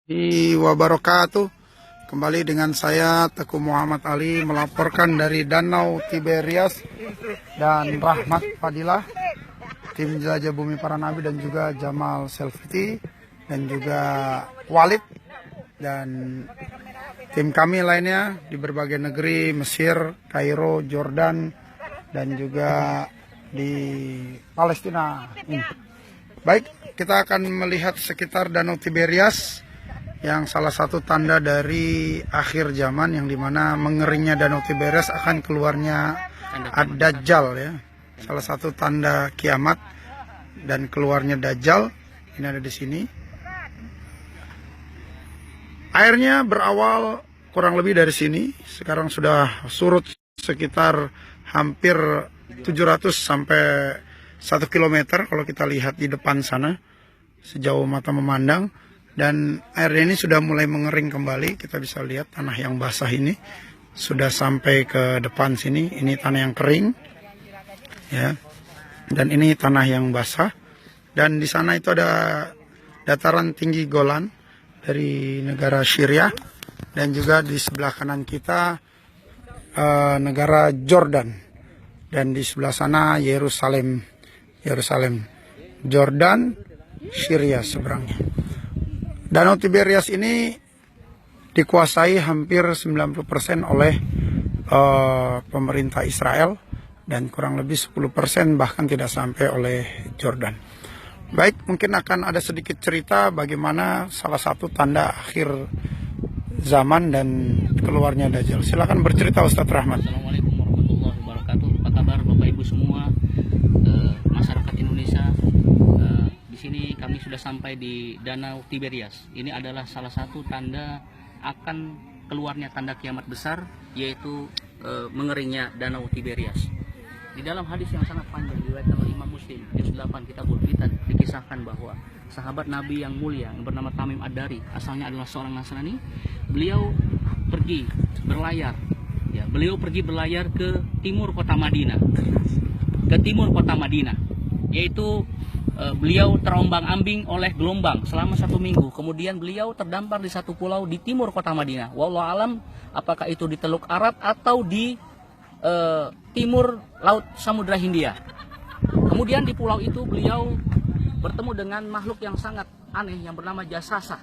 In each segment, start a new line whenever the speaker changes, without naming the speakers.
Wabarakatuh. Kembali dengan saya Teguh Muhammad Ali melaporkan dari Danau Tiberias dan Rahmat Fadilah, tim Jelajah Bumi Para Nabi, dan juga Jamal Selfiti dan juga Walid dan tim kami lainnya di berbagai negeri, Mesir, Kairo, Jordan, dan juga di Palestina. Baik, kita akan melihat sekitar Danau Tiberias yang salah satu tanda dari akhir zaman, yang dimana mengeringnya Danau Tiberias akan keluarnya Ad-Dajjal, ya. Salah satu tanda kiamat dan keluarnya Dajjal ini ada di sini. Airnya berawal kurang lebih dari sini, sekarang sudah surut sekitar hampir 700 sampai 1 km kalau kita lihat di depan sana sejauh mata memandang. Dan airnya ini sudah mulai mengering kembali. Kita bisa lihat tanah yang basah ini sudah sampai ke depan sini. Ini tanah yang kering, ya. Dan ini tanah yang basah. Dan di sana itu ada dataran tinggi Golan dari negara Syria. Dan juga di sebelah kanan kita negara Jordan. Dan di sebelah sana Yerusalem, Jordan, Syria seberangnya. Danau Tiberias ini dikuasai hampir 90% oleh pemerintah Israel dan kurang lebih 10% bahkan tidak sampai oleh Jordan. Baik, mungkin akan ada sedikit cerita bagaimana salah satu tanda akhir zaman dan keluarnya Dajjal. Silakan bercerita Ustadz Rahmat.
Assalamualaikum warahmatullahi wabarakatuh. Apa kabar Bapak Ibu semua, masyarakat Indonesia? Di sini kami sudah sampai di Danau Tiberias. Ini adalah salah satu tanda akan keluarnya tanda kiamat besar, yaitu mengeringnya Danau Tiberias. Di dalam hadis yang sangat panjang diriwayatkan oleh Imam Muslim, juz 8 Kitabul Fitan, dikisahkan bahwa sahabat Nabi yang mulia yang bernama Tamim Ad-Dari, asalnya adalah seorang Nasrani, beliau pergi berlayar, ya, beliau pergi berlayar ke timur kota Madinah, yaitu beliau terombang-ambing oleh gelombang selama 1 minggu. Kemudian beliau terdampar di satu pulau di timur kota Madinah. Wallahu alam, apakah itu di Teluk Arab atau di timur Laut Samudra Hindia. Kemudian di pulau itu beliau bertemu dengan makhluk yang sangat aneh yang bernama Jasasa.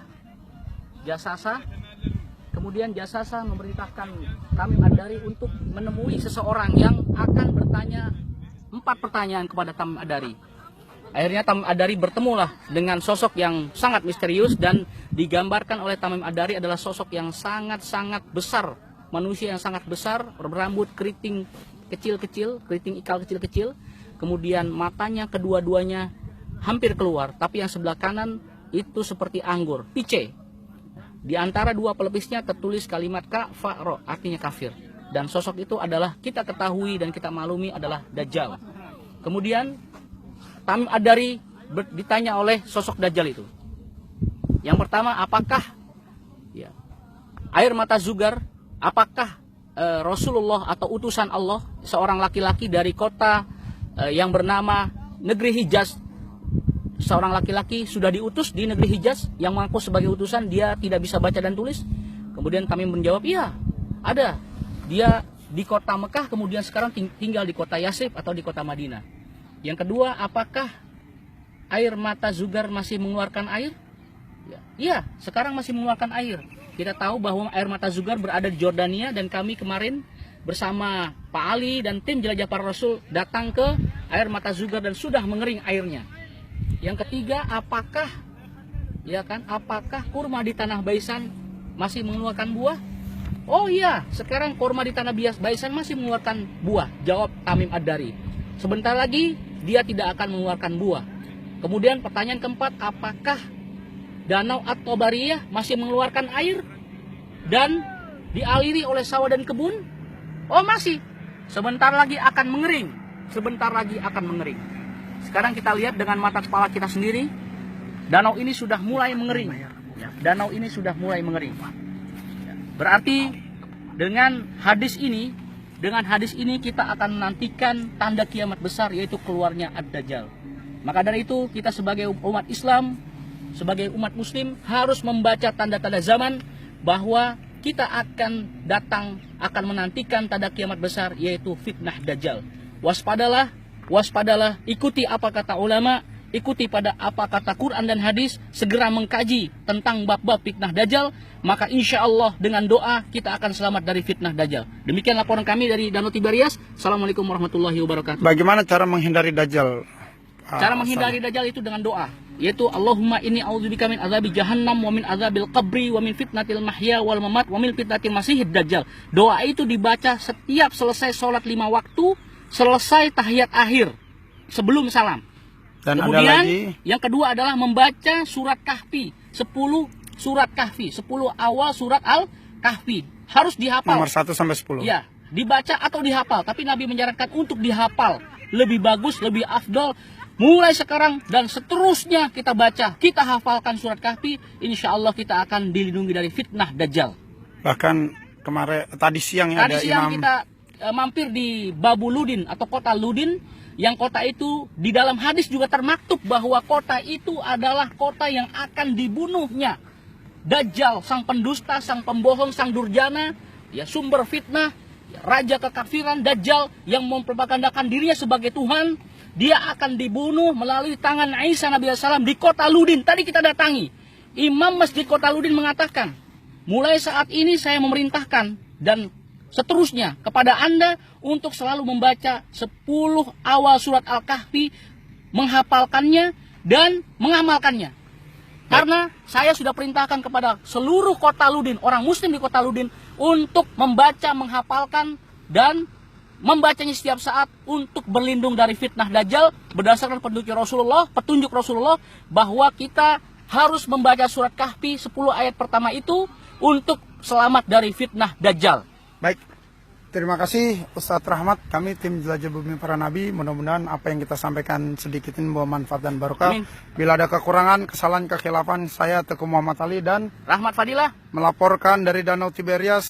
Kemudian Jasasa memerintahkan Tamim Ad-Dari untuk menemui seseorang yang akan bertanya 4 pertanyaan kepada Tamim Ad-Dari. Akhirnya Tamim Ad-Dari bertemulah dengan sosok yang sangat misterius, dan digambarkan oleh Tamim Ad-Dari adalah sosok yang sangat-sangat besar, manusia yang sangat besar, berambut keriting kecil-kecil, keriting ikal kecil-kecil, kemudian matanya kedua-duanya hampir keluar, tapi yang sebelah kanan itu seperti anggur, pice. Di antara 2 pelepisnya tertulis kalimat kafaro, artinya kafir. Dan sosok itu adalah kita ketahui dan kita maklumi adalah Dajjal. Kemudian Tamim Ad-Dari ditanya oleh sosok Dajjal itu. Yang pertama, apakah air mata Zugar, apakah Rasulullah atau utusan Allah, seorang laki-laki dari kota yang bernama negeri Hijaz, seorang laki-laki sudah diutus di negeri Hijaz yang mengaku sebagai utusan, dia tidak bisa baca dan tulis? Kemudian Tamim menjawab, iya, ada. Dia di kota Mekah, kemudian sekarang tinggal di kota Yasrib atau di kota Madinah. Yang kedua, apakah air mata Zugar masih mengeluarkan air? Iya, sekarang masih mengeluarkan air. Kita tahu bahwa air mata Zugar berada di Jordania, dan kami kemarin bersama Pak Ali dan tim Jelajah Para Rasul datang ke air mata Zugar dan sudah mengering airnya. Yang ketiga, apakah kurma di tanah Baisan masih mengeluarkan buah? Oh iya, sekarang kurma di tanah Baisan masih mengeluarkan buah, jawab Tamim Ad-Dari. Sebentar lagi dia tidak akan mengeluarkan buah. Kemudian pertanyaan keempat, apakah Danau At-Tabariyah masih mengeluarkan air dan dialiri oleh sawah dan kebun? Oh masih. Sebentar lagi akan mengering. Sekarang kita lihat dengan mata kepala kita sendiri, danau ini sudah mulai mengering. Berarti dengan hadis ini kita akan menantikan tanda kiamat besar, yaitu keluarnya Ad-Dajjal. Maka dari itu kita sebagai umat Islam sebagai umat muslim harus membaca tanda-tanda zaman bahwa kita akan datang, akan menantikan tanda kiamat besar, yaitu fitnah Dajjal. Waspadalah, waspadalah, ikuti apa kata ulama, ikuti pada apa kata Quran dan hadis, segera mengkaji tentang bab-bab fitnah Dajjal, maka insya Allah dengan doa kita akan selamat dari fitnah Dajjal. Demikian laporan kami dari Danau Tiberias. Assalamualaikum warahmatullahi wabarakatuh.
Bagaimana cara menghindari Dajjal?
Cara menghindari Dajjal itu dengan doa, yaitu Allahumma inni a'udzubika min azabi jahannam wa min azabil qabri wa min fitnatil mahya wal mamat wa min fitnatil masihid Dajjal. Doa itu dibaca setiap selesai sholat 5 waktu, selesai tahiyat akhir sebelum salam.
Dan
kemudian
ada lagi,
yang kedua adalah membaca surat Kahfi, 10 surat Kahfi, 10 awal surat Al-Kahfi. Harus dihafal.
nomor 1 sampai 10.
Ya, dibaca atau dihafal, tapi Nabi menyarankan untuk dihafal. Lebih bagus, lebih afdol. Mulai sekarang dan seterusnya kita baca, kita hafalkan surat Kahfi, insya Allah kita akan dilindungi dari fitnah Dajjal.
Bahkan kemarin tadi siang
Tadi
ada
siang
imam
kita mampir di Babu Ludin atau kota Ludin, yang kota itu di dalam hadis juga termaktub bahwa kota itu adalah kota yang akan dibunuhnya Dajjal, sang pendusta, sang pembohong, sang durjana, ya sumber fitnah, ya, raja kekafiran Dajjal yang memperbakandakan dirinya sebagai Tuhan. Dia akan dibunuh melalui tangan Isa Nabi SAW di kota Ludin. Tadi kita datangi. Imam Masjid Kota Ludin mengatakan, mulai saat ini saya memerintahkan dan seterusnya kepada Anda untuk selalu membaca 10 awal surat Al-Kahfi, menghafalkannya dan mengamalkannya. Karena saya sudah perintahkan kepada seluruh kota Ludin, orang muslim di kota Ludin, untuk membaca, menghafalkan dan membacanya setiap saat untuk berlindung dari fitnah Dajjal berdasarkan petunjuk Rasulullah bahwa kita harus membaca surat Kahfi 10 ayat pertama itu untuk selamat dari fitnah Dajjal.
Baik, terima kasih Ustadz Rahmat. Kami tim Jelajah Bumi Para Nabi, mudah-mudahan apa yang kita sampaikan sedikit ini membawa manfaat dan barokah.
Amin.
Bila ada kekurangan, kesalahan, kekhilafan, saya Teguh Muhammad Ali dan
Rahmat Fadilah
melaporkan dari Danau Tiberias.